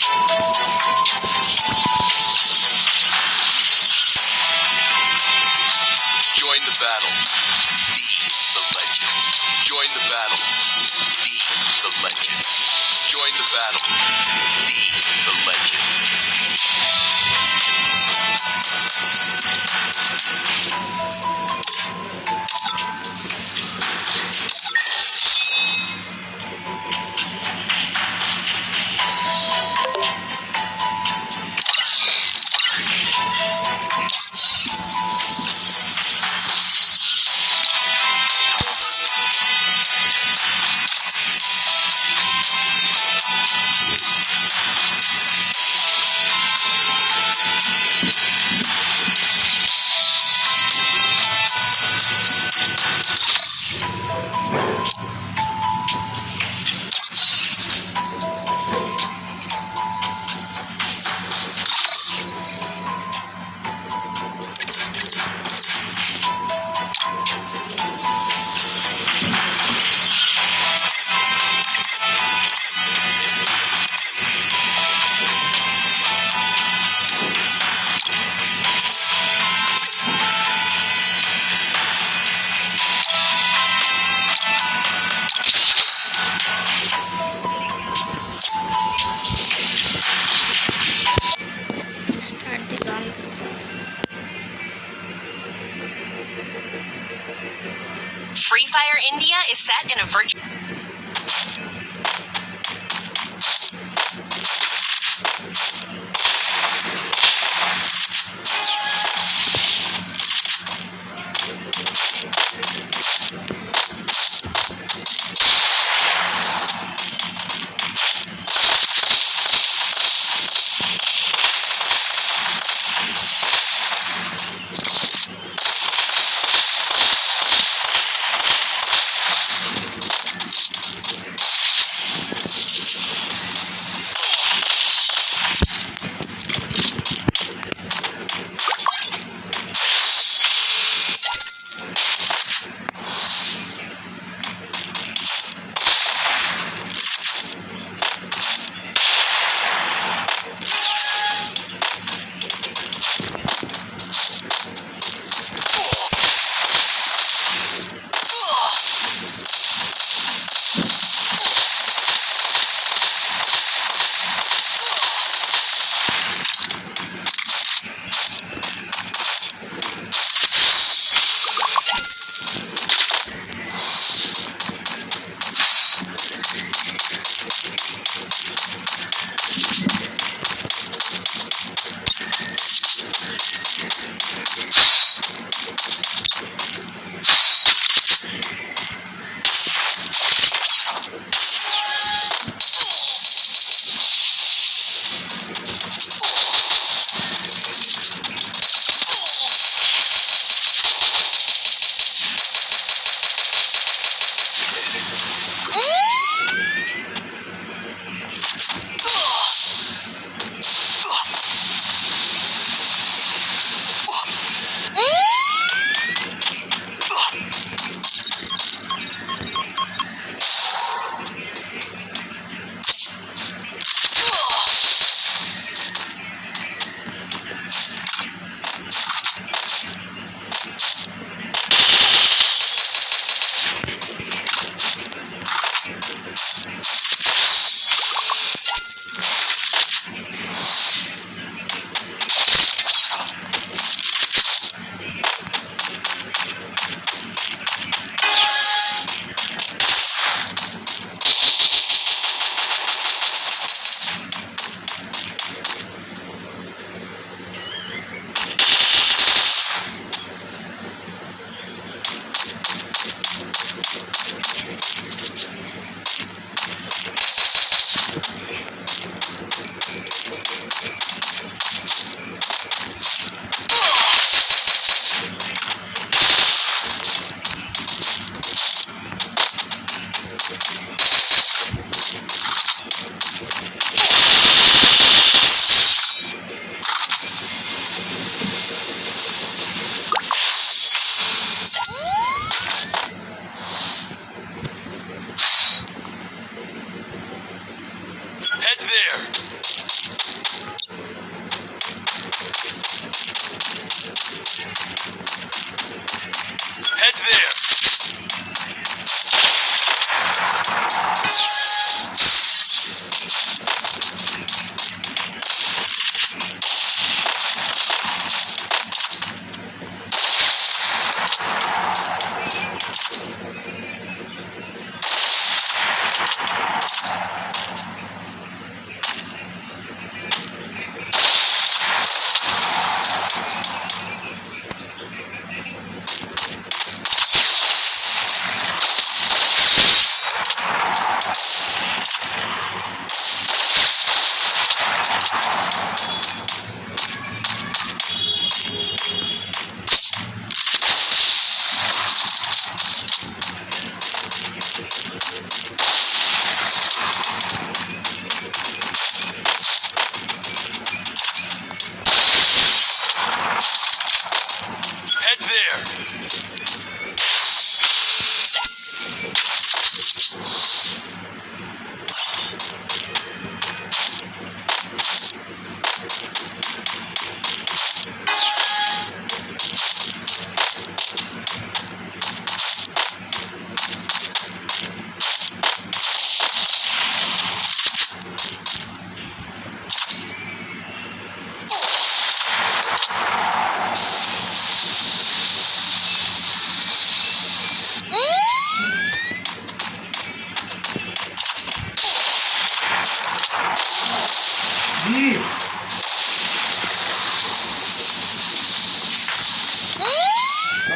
Join the battle. Be the legend. Join the battle. Be the legend. Join the battle. Be the legend. Start the round. Free Fire India is set in a virtual...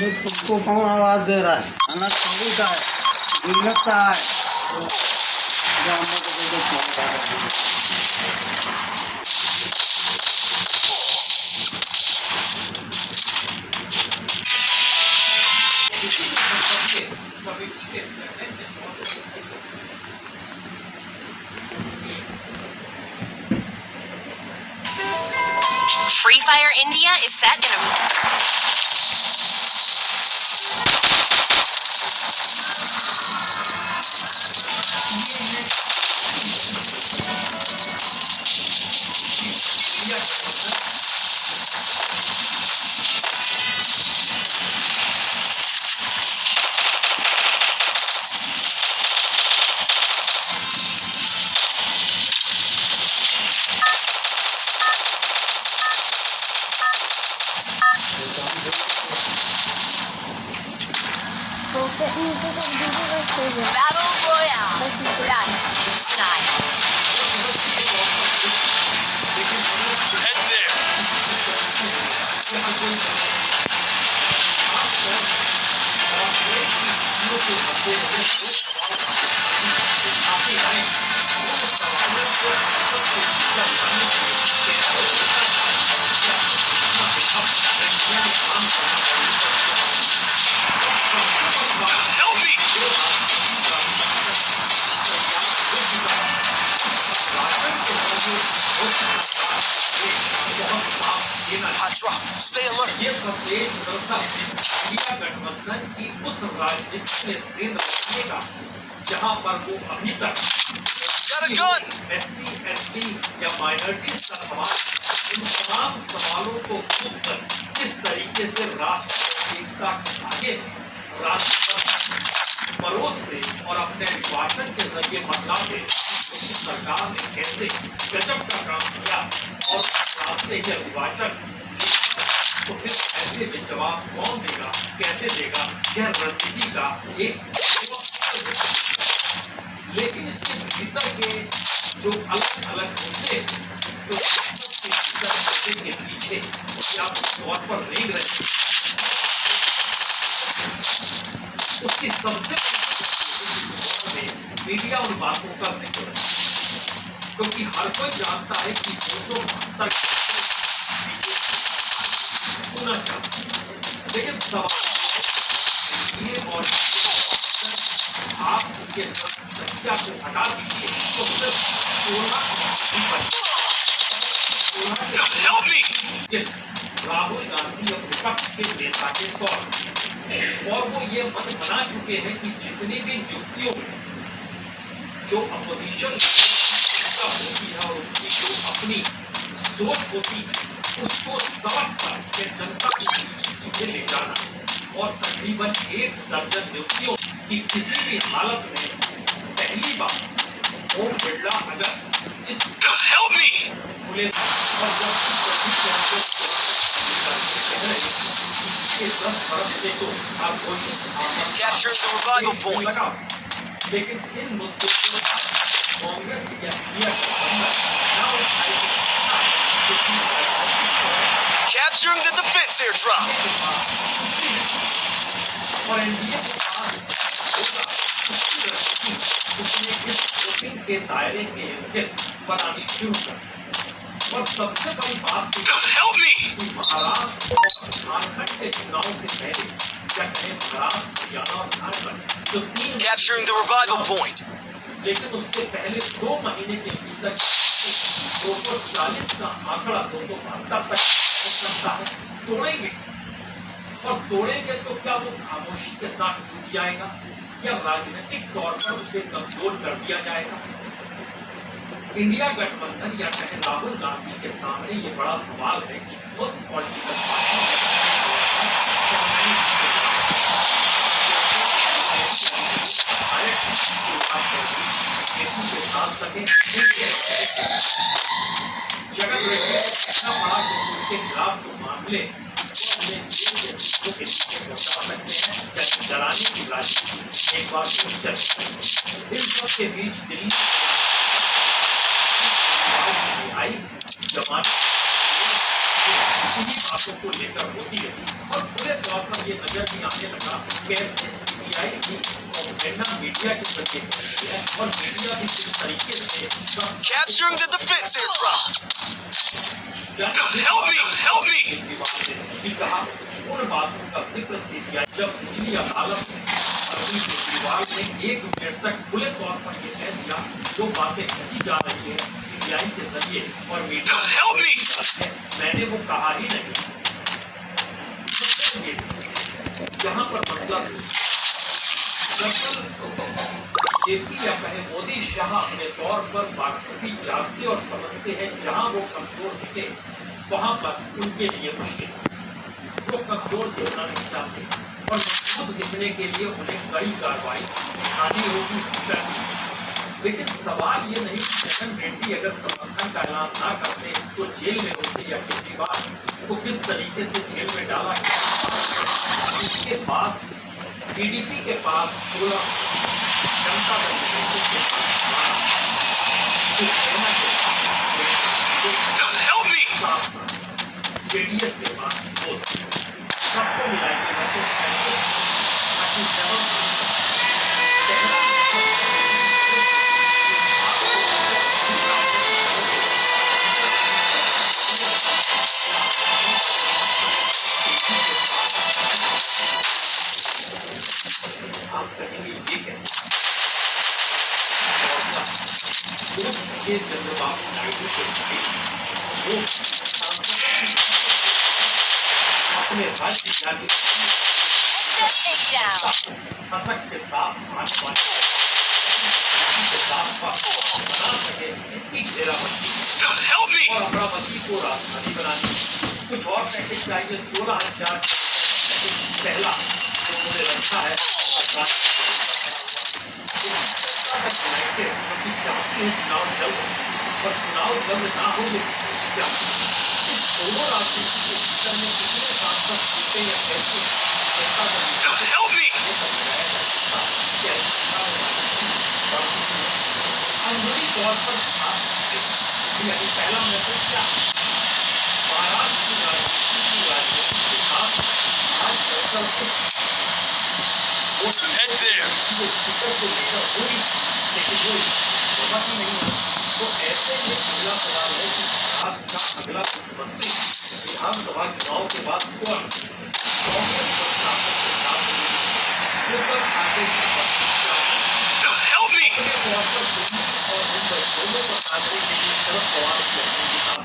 अरे तुमको कौन आवाज दे रहा है? खाना कौन का है? गिरत का है? Free Fire India is set in a Battle Royale. Battle Style. Head there. Help me! Hot drop. Stay alert. ये संदेश दरअसल इंडिया गठबंधन की उस राजनीति से जिंद रखने का जहां पर वो अभी तक Got a gun! SC, ST या माइनॉरिटीज का सवाल, इन तमाम सवालों को कूद कर किस तरीके से राष्ट्र एकता के आगे राष्ट्र परोस दे और अपने निर्वाचन के जरिए बदला दे, क्योंकि सरकार ने कैसे गजब का काम किया और रास्ते के निर्वाचन तो फिर ऐसे में जवाब कौन देगा, कैसे देगा, यह रणनीति का एक लेकिन इसके भीतर के जो अलग अलग मुद्दे तो के पीछे व्यापक तौर पर रेंग रहे उसकी सबसे बड़ी मीडिया उन बातों का जिक्र है, क्योंकि हर कोई जानता है कि 272 लेकिन सवाल ये और आप उनके संख्या को हटा दीजिए तो सिर्फ 16 राहुल गांधी अब विपक्ष के नेता के तौर और वो ये मन बना चुके हैं कि जितनी भी नियुक्तियों जो अपोजिशन होती है और उसकी जो अपनी सोच होती है उसको समझ कर के जनता के बीच सीधे ले जाना और तकरीबन 1 दर्जन नियुक्तियों की किसी भी हालत में पहली बार ओम बिरला अगर इस Help me! खुले और जब के 10 फर्क से तो आप Capture the revival point. लेकिन इन मुद्दों को कांग्रेस या इंडिया गठबंधन ना उठाए Capturing the defense airdrop. और एनडीए के पास उसने इस वोटिंग के दायरे के इर्द बनानी शुरू कर और सबसे बड़ी बात Help me! कि महाराष्ट्र और झारखंड के चुनाव से पहले क्या कहें महाराष्ट्र हरियाणा और झारखंड तो 3 Capturing the revival point. लेकिन उससे पहले 2 महीने के भीतर 240 का आंकड़ा 272 तक हो सकता है तोड़ेंगे और तोड़ेंगे तो क्या वो खामोशी के साथ टूट जाएगा या राजनीतिक तौर पर उसे कमजोर कर दिया जाएगा। इंडिया गठबंधन या कहें राहुल गांधी के सामने ये बड़ा सवाल है कि खुद पॉलिटिकल पार्टी जगत रेड्डी इतना बड़ा के खिलाफ जो मामले डराने की राजनीति एक बार फिर चल इन सब के बीच दिल्ली आई जमात इन्हीं बातों को लेकर होती है और पूरे तौर पर ये नजर भी आने लगा कैसे सीबीआई भी प्रोपेगेंडा मीडिया के जरिए करती है और मीडिया भी किस तरीके से Capturing the defense airdrop. Help me! भी कहा उन बातों का जिक्र सीबीआई जब निचली अदालत में अरविंद केजरीवाल ने 1 मिनट तक खुले तौर पर ये कह दिया जो बातें कही जा रही है सीबीआई के जरिए और मीडिया मैंने वो कहा ही नहीं। यहाँ पर मसला जेपी या कहे मोदी शाह अपने तौर पर बाखूबी जानते और समझते हैं जहां वो कमजोर दिखे वहां पर उनके लिए मुश्किल वो कमजोर दिखना नहीं चाहते और मजबूत दिखने के लिए उन्हें कड़ी कार्रवाई उठानी होगी करनी। लेकिन सवाल ये नहीं कि जगन रेड्डी अगर समर्थन का ऐलान ना करते तो जेल में होते या केजरीवाल को किस तरीके से जेल में डाला गया। इसके बाद टीडीपी के पास 16 जनता दल शिवसेना के पास जेडीएस के पास 2 सबको मिलाएंगे आप कहेंगे ये कैसे ये चंद्रबाबू नायडू के वो अपने राज्य यानी हसक के साथ बना सके इसकी घेराबंदी और अमरावती को राजधानी बनानी कुछ और पैकेज चाहिए 16,000 पहला जो उन्होंने रखा है क्योंकि चाहती है चुनाव जल्द और चुनाव जल्द ना हो इस दोनों राजनीति के भीतर में कितने सांसद जीते या कैसे अंदरूनी तौर पर यानी पहला मैसेज क्या महाराष्ट्र की राजनीति के साथ आज दरअसल Head there. स्पीकर को लेकर हुई लेकिन वो बहुत ही नहीं है तो ऐसे में अगला सवाल है कि महाराष्ट्र का अगला मुख्यमंत्री विधानसभा चुनाव के बाद कौन कांग्रेस पर ताकत के साथ ऊपर आगे Help me! अपने तौर पर दिल्ली और मुंबई दोनों को साधने के लिए शरद पवार की अपनी साथ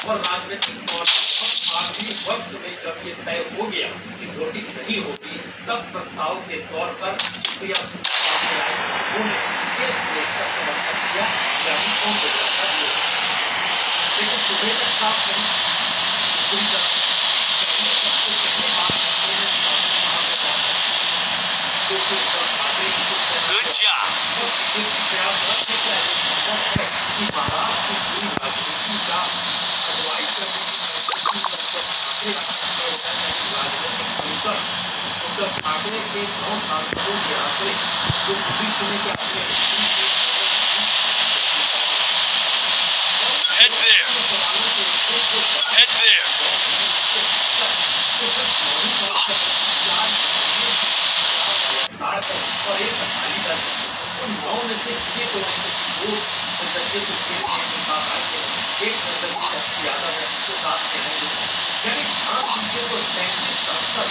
और राजनीतिक तौर पर आखिरी वक्त में जब ये तय हो गया कि वोटिंग नहीं होगी तब प्रस्ताव के तौर पर सुप्रिया सुले आई उन्होंने देश का समर्थन किया यानी कांग्रेस का विरोध लेकिन सुबह तक साफ नहीं पूरी तरह सबसे पहले बात उन्होंने Good job. और बीजेपी प्रयास रखने का संभव है कि महाराष्ट्र की पूरी राजनीति का अगुवाई करने की राजनीतिक संकट उद्धव ठाकरे के 9 सांसदों के आश्रय जो भविष्य में क्या अपने Head there. Head there. और एक अकाली दल उन 9 में से ये तो नहीं कि वो संसदीय सुशील के साथ आएंगे एक संसदीय शक्ति यादव है उसके साथ रहेंगे यानी ध्यान दीजिए तो 37 सांसद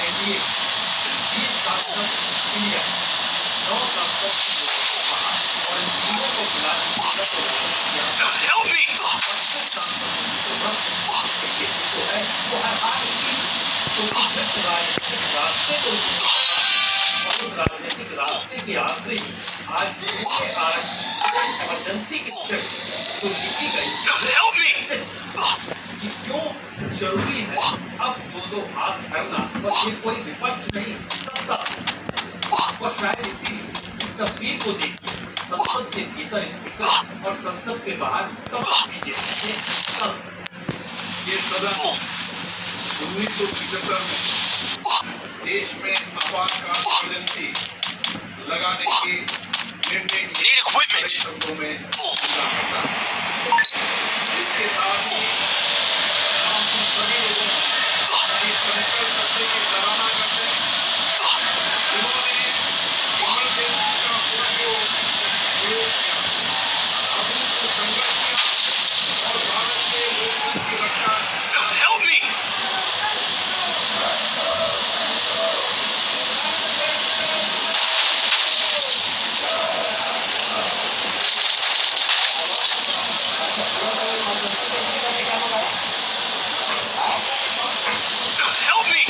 एनडीए 20 सांसद इंडिया 9 सांसद बाहर और इन तीनों को मिला किया Help me! 25 सांसद तो है वो हर हाल क्योंकि जिस राजनीतिक रास्ते को और उस राजनीतिक रास्ते के आश्रय आज इमरजेंसी की स्थिति तो लिखी गई कि क्यों जरूरी है अब दो हाथ करना और ये कोई विपक्ष नहीं सत्ता और शायद इसीलिए इस तस्वीर को देखिए संसद के भीतर स्पीकर और संसद के बाहर तमाम बीजेपी के सांसद ये सदन 1975 में देश में आपातकाल इमरजेंसी लगाने के निर्णय Need equipment. शब्दों में पूरा करता है। इसके साथ ही Help me!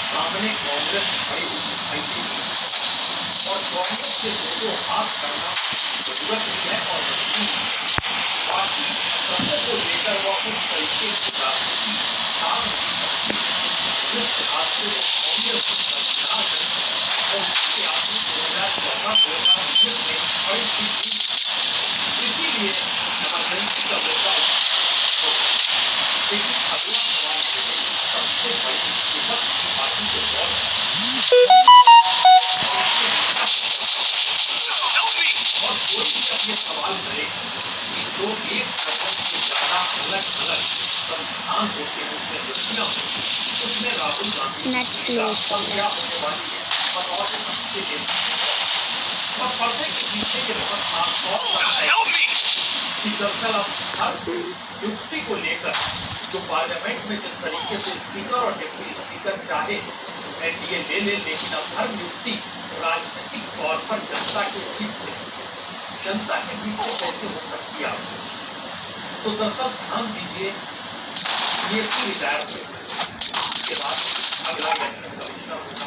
सामने कांग्रेस खड़ी दिखाई देगी और कांग्रेस के दोनों हाथ करना जरूरत नहीं है और नहीं बाकी छत्रों को लेकर वह उस तरीके की राजनीति साफ नहीं सकती जिस रास्ते में कांग्रेस को चलना है और उसके आगे 2014-2019 में खड़ी थी इसीलिए इमरजेंसी का मौका लेकिन अगला सवाल सबसे बड़ी विपक्ष की पार्टी के दौर और कोई भी अपने सवाल करे कि जो एक प्रकार से ज्यादा अलग अलग संस्थान होते हैं उसमें वृत्तियां उसमें राहुल गांधी क्या होने वाली है और सबसे और पर्दे के पीछे ये बहुत साफ तौर पर है कि दरअसल अब हर युक्ति को लेकर जो पार्लियामेंट में जिस तरीके से स्पीकर और डिप्टी स्पीकर चाहे एनडीए ले ले लेकिन अब हर युक्ति राजनीतिक तौर पर जनता के बीच से कैसे हो सकती है आप तो दरअसल ध्यान दीजिए बीएसपी रिटायर हुए उसके बाद अगला इलेक्शन कमिश्नर होगा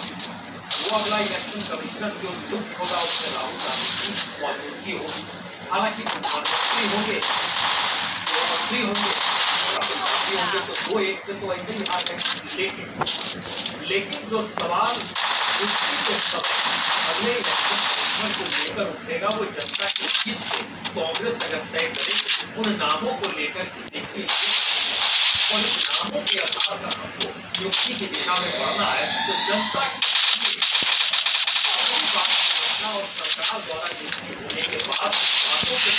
वो अगला इलेक्शन कमिश्नर जो नियुक्त होगा उसमें राहुल गांधी की मौजूदगी होगी हालांकि प्रधानमंत्री होंगे मंत्री होंगे तो दो एक से तो ऐसे ही हार है लेकिन जो सवाल अगले इलेक्शन कमिश्नर को लेकर उठेगा वो जनता के बीच से कांग्रेस अगर तय करे उन नामों को लेकर देखिए और इन नामों के आधार पर हमको नियुक्ति की दिशा में बढ़ना है तो जनता और सरकार द्वारा नियुक्ति होने के बाद बातों के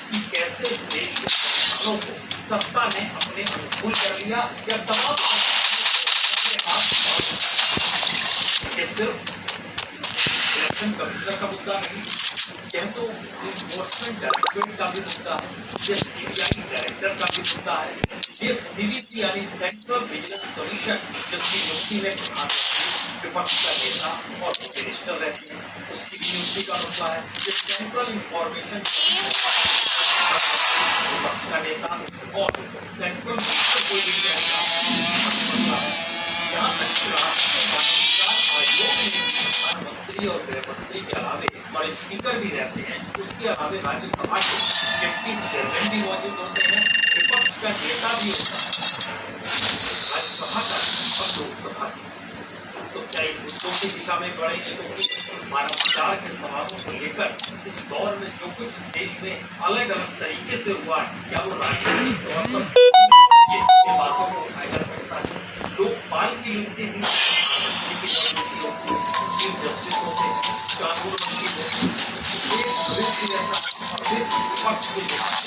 कि कैसे देश के संस्थानों को सत्ता ने अपने अनुकूल कर लिया या तमाम अपने हाथ ये सिर्फ इलेक्शन कमिश्नर का मुद्दा नहीं यह तो इन्फोर्समेंट डायरेक्टरेट का भी मुद्दा है ये सीबीआई डायरेक्टर का भी मुद्दा है ये सीवीसी यानी सेंट्रल विजिलेंस कमीशन जिसकी नियुक्ति में प्रधानमंत्री विपक्ष का नेता और मिनिस्टर रहते हैं उसकी भी नियुक्ति का मुद्दा है ये सेंट्रल इंफॉर्मेशन विपक्ष का नेता और सेंट्रल मिनिस्टर कोई भी रहता है यहाँ तक कि राष्ट्रीय मानवाधिकार आयोग में प्रधानमंत्री और गृहमंत्री के अलावे और स्पीकर भी रहते हैं उसके अलावे राज्यसभा के डिप्टी चेयरमैन भी मौजूद होते हैं विपक्ष का नेता भी होता है राज्यसभा का और लोकसभा की तो क्या इन मुद्दों की दिशा में बढ़ेंगे तो मानवाधिकार के सवालों को लेकर इस दौर में जो कुछ देश में अलग अलग तरीके से हुआ है क्या वो राजनीतिक तौर पर ये बातों को उठाया जा सकता है लोकपाल की नियुक्ति भी चीफ जस्टिस होते हैं कानून मंत्री होते हैं विपक्ष के